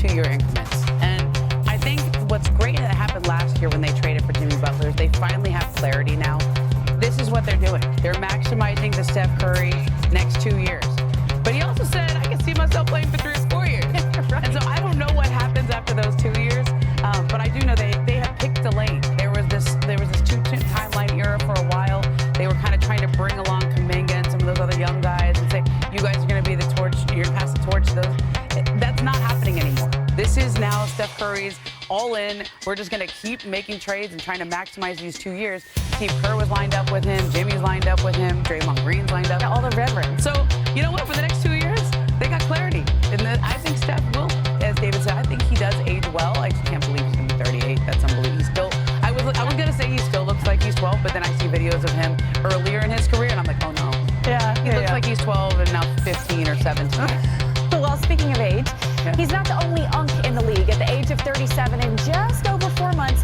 2-year increments. And I think what's great that happened last year when they traded for Jimmy Butler is they finally have clarity now. This is what they're doing. They're maximizing the Steph Curry next 2 years. But he also said, I can see myself playing for 3 or 4 years. Right. And so I don't know what happens after those 2 years, but I do know they have picked a lane. There was this 2-timeline era for a while. They were kind of trying to bring along Kuminga and some of those other young guys and say, you guys are going to be the torch, you're going to pass the torch to those. That's not happening anymore. This is now Steph Curry's all in. We're just going to keep making trades and trying to maximize these 2 years. Steve Kerr was lined up with him. Jimmy's lined up with him. Draymond Green's lined up. All the veterans. So, you know what? For the next 2 years, they got clarity. And then I think Steph will, as David said, I think he does age well. I just can't believe he's going to be 38. That's unbelievable. He's still, I was going to say he still looks like he's 12, but then I see videos of him earlier in his career, and I'm like, oh, no. He looks like he's 12 and now 15 or 17. Well, speaking of age, he's not the only unk in the league. At the age of 37 in just over 4 months,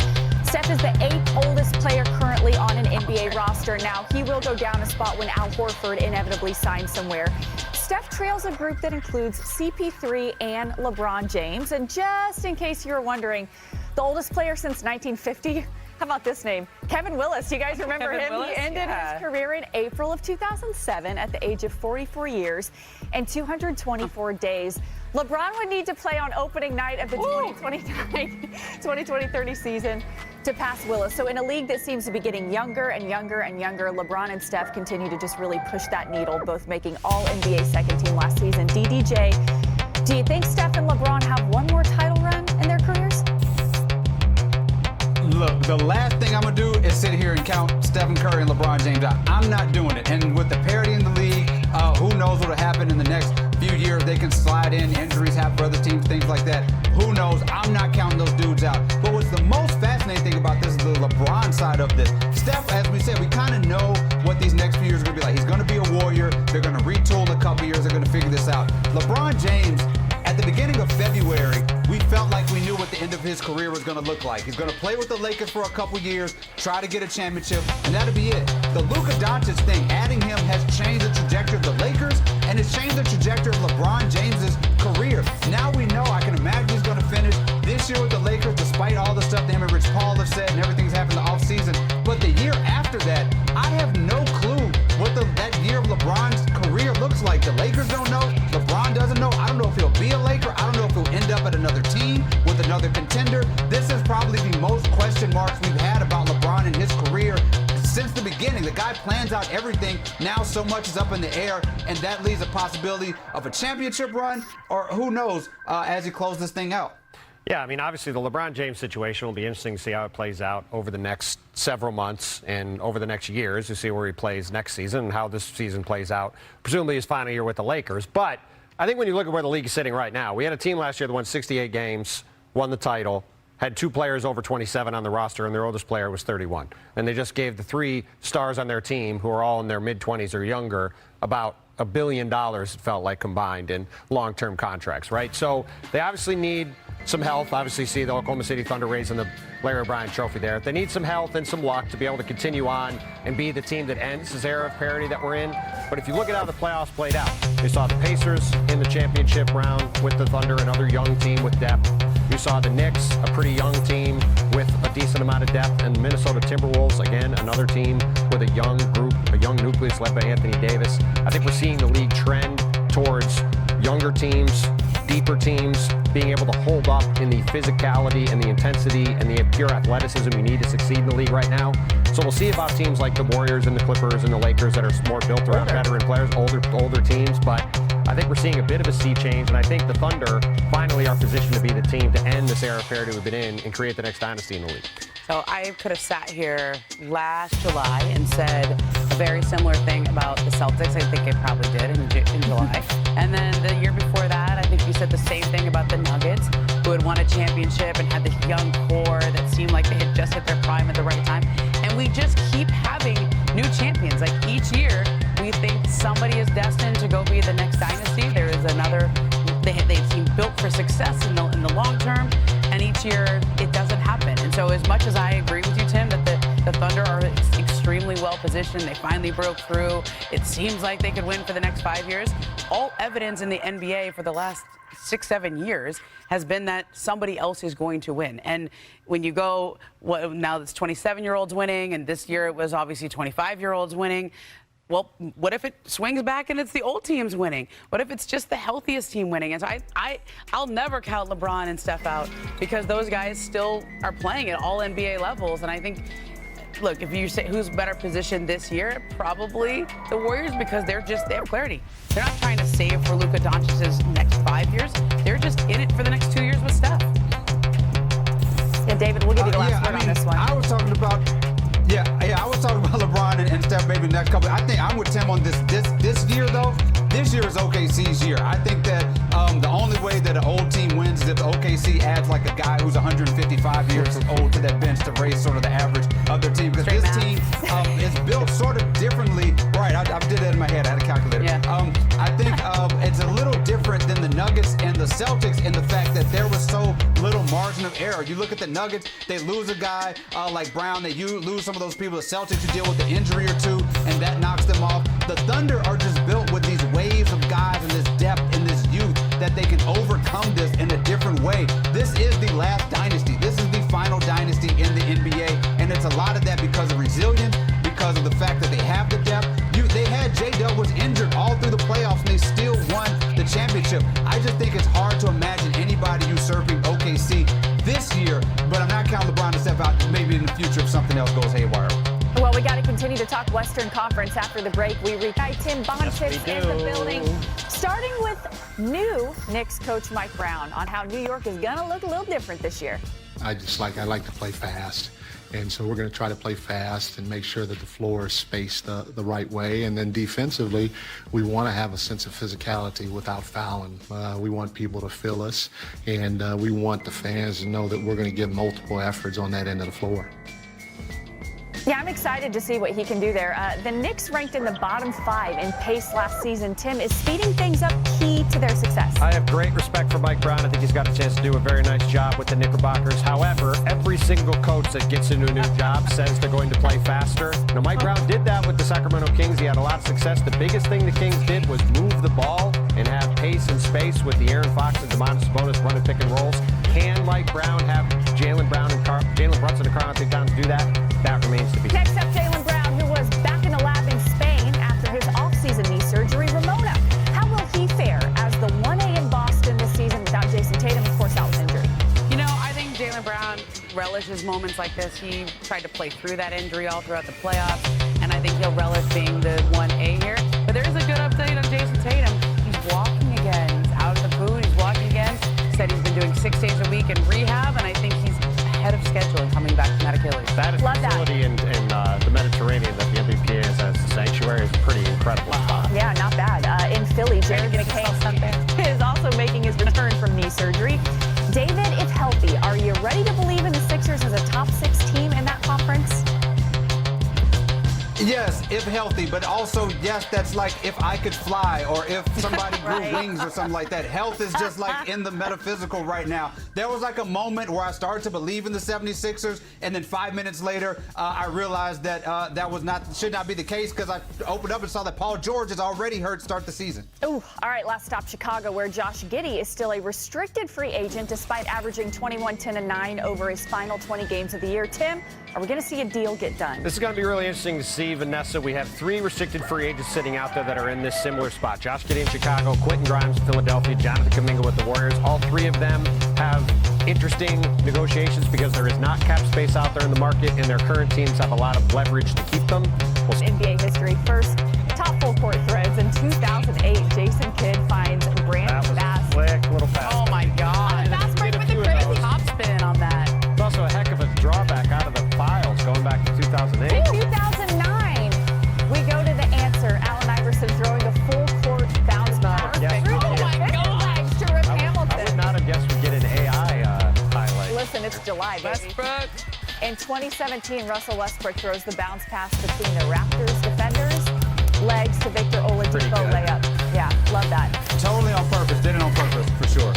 Steph is the 8th oldest player currently on an NBA roster. Now, he will go down a spot when Al Horford inevitably signs somewhere. Steph trails a group that includes CP3 and LeBron James. And just in case you were wondering, the oldest player since 1950, how about this name? Kevin Willis. You guys remember him? Willis? He ended his career in April of 2007 at the age of 44 years and 224 days. LeBron would need to play on opening night of the 2020-30 season to pass Willis. So in a league that seems to be getting younger and younger and younger, LeBron and Steph continue to just really push that needle, both making All-NBA second team last season. DDJ, do you think Steph and LeBron have one more title run in their careers? Look, the last thing I'm going to do is sit here and count Stephen Curry and LeBron James out. I'm not doing it. And with the parity in the league, who knows what will happen in the next few years. They can slide in, injuries happen for other teams, things like that. Who knows? I'm not counting those dudes out. But what's the most fascinating thing about this is the LeBron side of this. Steph, as we said, we kind of know what these next few years are going to be like. He's going to be a warrior. They're going to retool in a couple years. They're going to figure this out. LeBron James, at the beginning of February, we felt like we knew what the end of his career was going to look like. He's going to play with the Lakers for a couple years, try to get a championship, and that'll be it. The Luka Doncic thing, adding him has changed the trajectory of the Lakers, and it's changed the trajectory of LeBron James's career. Now we know, I can imagine he's going to finish this year with the Lakers, despite all the stuff that him and Rich Paul have said and everything's happened in the offseason. But the year after that, I have no clue what that year of LeBron's career looks like. The Lakers don't know. LeBron doesn't know. I don't know if he'll be a Laker. I don't know if he'll end up at another team with another contender. This is probably the most question marks we've had about LeBron in his career since the beginning. The guy plans out everything. Now so much is up in the air, and that leaves a possibility of a championship run, or who knows, as he closes this thing out. Yeah, I mean, obviously the LeBron James situation will be interesting to see how it plays out over the next several months and over the next years to see where he plays next season and how this season plays out, presumably his final year with the Lakers. But I think when you look at where the league is sitting right now, we had a team last year that won 68 games, won the title, had 2 players over 27 on the roster, and their oldest player was 31. And they just gave the 3 stars on their team, who are all in their mid-20s or younger, about $1 billion, it felt like, combined in long-term contracts, right? So they obviously need some health. Obviously, see the Oklahoma City Thunder raising the Larry O'Brien trophy there. They need some health and some luck to be able to continue on and be the team that ends this era of parity that we're in. But if you look at how the playoffs played out, you saw the Pacers in the championship round with the Thunder, another young team with depth. You saw the Knicks, a pretty young team with a decent amount of depth, and the Minnesota Timberwolves, again, another team with a young group, a young nucleus led by Anthony Davis. I think we're seeing the league trend towards younger teams, deeper teams, being able to hold up in the physicality and the intensity and the pure athleticism you need to succeed in the league right now. So we'll see about teams like the Warriors and the Clippers and the Lakers that are more built around veteran players, older teams. But I think we're seeing a bit of a sea change, and I think the Thunder finally are positioned to be the team to end this era of parity we've been in and create the next dynasty in the league. So I could have sat here last July and said a very similar thing about the Celtics. I think I probably did in July. And then the year before that, I think you said the same thing about the Nuggets, who had won a championship and had this young core that seemed like they had just hit their prime at the right time. And we just keep having new champions. Like each year, we think somebody is destined to go be the next dynasty. There is another, they seem built for success in the long term. And each year, it doesn't happen. And so as much as I agree with you, Tim, that the Thunder are extremely well positioned. They finally broke through. It seems like they could win for the next 5 years. All evidence in the NBA for the last 6-7 years has been that somebody else is going to win. And when you go, well, now it's 27-year-olds winning, and this year it was obviously 25-year-olds winning. Well, what if it swings back and it's the old teams winning? What if it's just the healthiest team winning? And so I'll never count LeBron and Steph out because those guys still are playing at all NBA levels. And I think, look, if you say who's better positioned this year, probably the Warriors because they have clarity. They're not trying to save for Luka Doncic's next 5 years. They're just in it for the next 2 years with Steph. Yeah, David, we'll give you the last word on this one. I was talking about LeBron and Steph maybe the next couple. I think I'm with Tim on this year, though. This year is OKC's year. I think that the only way that an old team wins is if OKC adds like a guy who's 155 years old to that bench to raise sort of the average of their team. Because this team is built sort of differently. Right, I did that in my head. I had a calculator. Yeah. I think it's a little different than the Nuggets and the Celtics in the fact that there was so little margin of error. You look at the Nuggets, they lose a guy like Brown. They lose some of those people. The Celtics, you deal with the injury or two, and that knocks them off. The Thunder are just built with these waves of guys and this depth and this youth that they can overcome this in a different way. This is the last dynasty. This is the final dynasty in the NBA, and it's a lot of that because of resilience, because of the fact that they have the depth. They had J-Dub was injured all through the playoffs, and they still won the championship. I just think it's hard to imagine anybody usurping OKC this year, but I'm not counting LeBron to step out maybe in the future if something else goes haywire. Well, we got to continue to talk Western Conference after the break. We reach Tim Bonchich in the building, starting with new Knicks coach Mike Brown on how New York is going to look a little different this year. I like to play fast. And so we're going to try to play fast and make sure that the floor is spaced the right way. And then defensively, we want to have a sense of physicality without fouling. We want people to feel us, and we want the fans to know that we're going to give multiple efforts on that end of the floor. Yeah, I'm excited to see what he can do there. The Knicks ranked in the bottom 5 in pace last season. Tim, is speeding things up key to their success? I have great respect for Mike Brown. I think he's got a chance to do a very nice job with the Knickerbockers. However, every single coach that gets into a new job says they're going to play faster. Now, Mike Brown did that with the Sacramento Kings. He had a lot of success. The biggest thing the Kings did was move the ball and have pace and space with the Aaron Fox and Domantas Sabonis running pick and rolls. Can Mike Brown have Jaylen Brunson and Karl-Anthony Towns do that? That remains to be seen. Next up, Jaylen Brown, who was back in the lab in Spain after his offseason knee surgery. Ramona, how will he fare as the 1A in Boston this season without Jason Tatum, of course, out with injury? You know, I think Jaylen Brown relishes moments like this. He tried to play through that injury all throughout the playoffs, and I think he'll relish being the 1A here. But there is a good update on Jason Tatum. He's walking again. He's out of the boot. He's walking again. He said he's been doing 6 days a week in rehab, and I think he's ahead of schedule and coming back from that Achilles. That facility in the Mediterranean that the MVP has as the sanctuary is a pretty incredible spot. Yeah, not bad. In Philly, Jared McCain is also making his return from knee surgery. David, if healthy, are you ready to believe in the Sixers as a top 6 team in that conference? Yes, if healthy, but also, yes, that's like if I could fly or if somebody grew wings or something like that. Health is just like in the metaphysical right now. There was like a moment where I started to believe in the 76ers, and then 5 minutes later, I realized that should not be the case because I opened up and saw that Paul George is already hurt to start the season. Ooh, all right, last stop, Chicago, where Josh Giddey is still a restricted free agent despite averaging 21, 10, and 9 over his final 20 games of the year. Tim, are we going to see a deal get done? This is going to be really interesting to see, Vanessa. We have 3 restricted free agents sitting out there that are in this similar spot. Josh Giddey in Chicago, Quentin Grimes in Philadelphia, Jonathan Kuminga with the Warriors. All 3 of them have interesting negotiations because there is not cap space out there in the market, and their current teams have a lot of leverage to keep them. NBA history. First, top full court threads in 2008. Jason Kidd finds Brandon Bass. Flick, little pass. Oh, my God. Fast break with the crazy top spin on that. It's also a heck of a drawback out of the files going back to 2008. In 2009, we go to the answer. Allen Iverson throwing a full court bounce pass. Oh, my God. To Rip I Hamilton. would not have guessed we'd get an AI highlight. Listen, it's July, baby. Westbrook. In 2017, Russell Westbrook throws the bounce pass between the Raptors defenders, legs to Victor Oladipo layup. Yeah, love that. Totally on purpose. Did it on purpose, for sure. All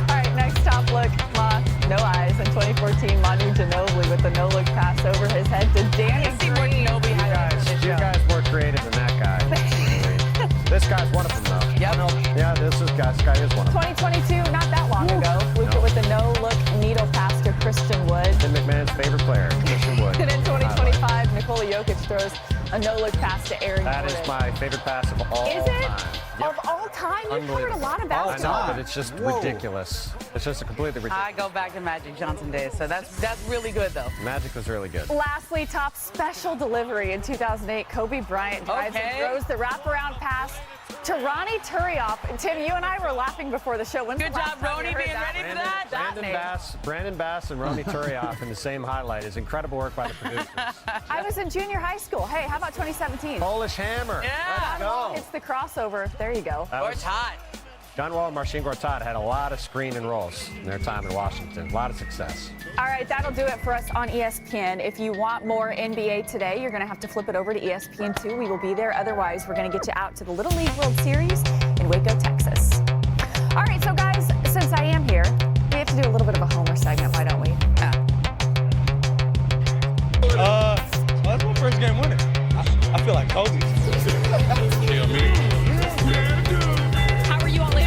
right, next top look. No eyes. In 2014, Manu Ginobili with the no-look pass over his head to Danny fastest guy is one of them. 2022, not that long ago. Luka with a no-look needle pass to Christian Wood. Tim McMahon's favorite player, Christian Wood. And in 2025, Nikola Jokic throws a no-look pass to Aaron That Gordon. is my favorite pass of all time. Is it? Yep. Of all time? You've covered a lot of I basketball. know, but it's just ridiculous. It's just a completely ridiculous. I go back to Magic Johnson days, so that's really good, though. Magic was really good. Lastly, top special delivery in 2008. Kobe Bryant drives and throws the wraparound pass to Ronnie Turiaf. And Tim, you and I were laughing before the show. When's Good the last job, time Ronnie, you heard being that? ready for that. Brandon Bass and Ronnie Turiaf in the same highlight is incredible work by the producers. I was in junior high school. Hey, how about 2017? Polish Hammer. Yeah. Let's go. It's the crossover. There you go. That was- Gortat. John Wall and Marcin Gortat had a lot of screen and rolls in their time in Washington. A lot of success. All right, that'll do it for us on ESPN. If you want more NBA today, you're going to have to flip it over to ESPN 2. We will be there. Otherwise, we're going to get you out to the Little League World Series in Waco, Texas. All right, so guys, since I am here, we have to do a little bit of a homer segment. Why don't we? That's my first game winning. I feel like Kobe. How are you all in?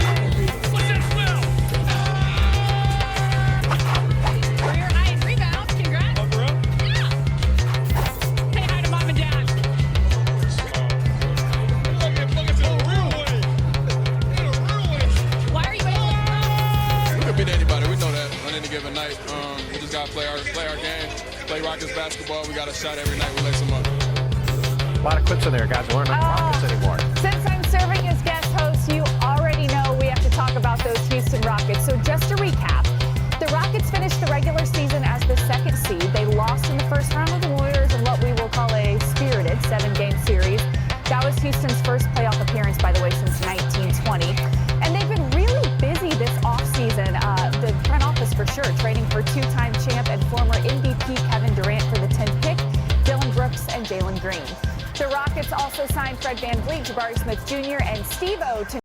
What's that smell? For your nice rebounds, congrats. Oh, bro? Yeah. Say hi to mom and dad. Why are you able We could beat anybody. We know that on any given night. We just gotta play our game, play Rockets basketball. We got a shot every night. We lace them up. A lot of clips in there, guys. We're not Rockets anymore. Since I'm serving as guest host, you already know we have to talk about those Houston Rockets. So just to recap, the Rockets finished the regular season as the second seed. They lost in the first round of the Warriors in what we will call a spirited 7-game series. That was Houston's first playoff appearance, by the way, since 1920. And they've been really busy this offseason, the front office for sure, trading for two-time champ and former MVP Kevin Durant for the 10th pick, Dylan Brooks and Jalen Green. The Rockets also signed Fred VanVleet, Jabari Smith Jr., and Steve-O to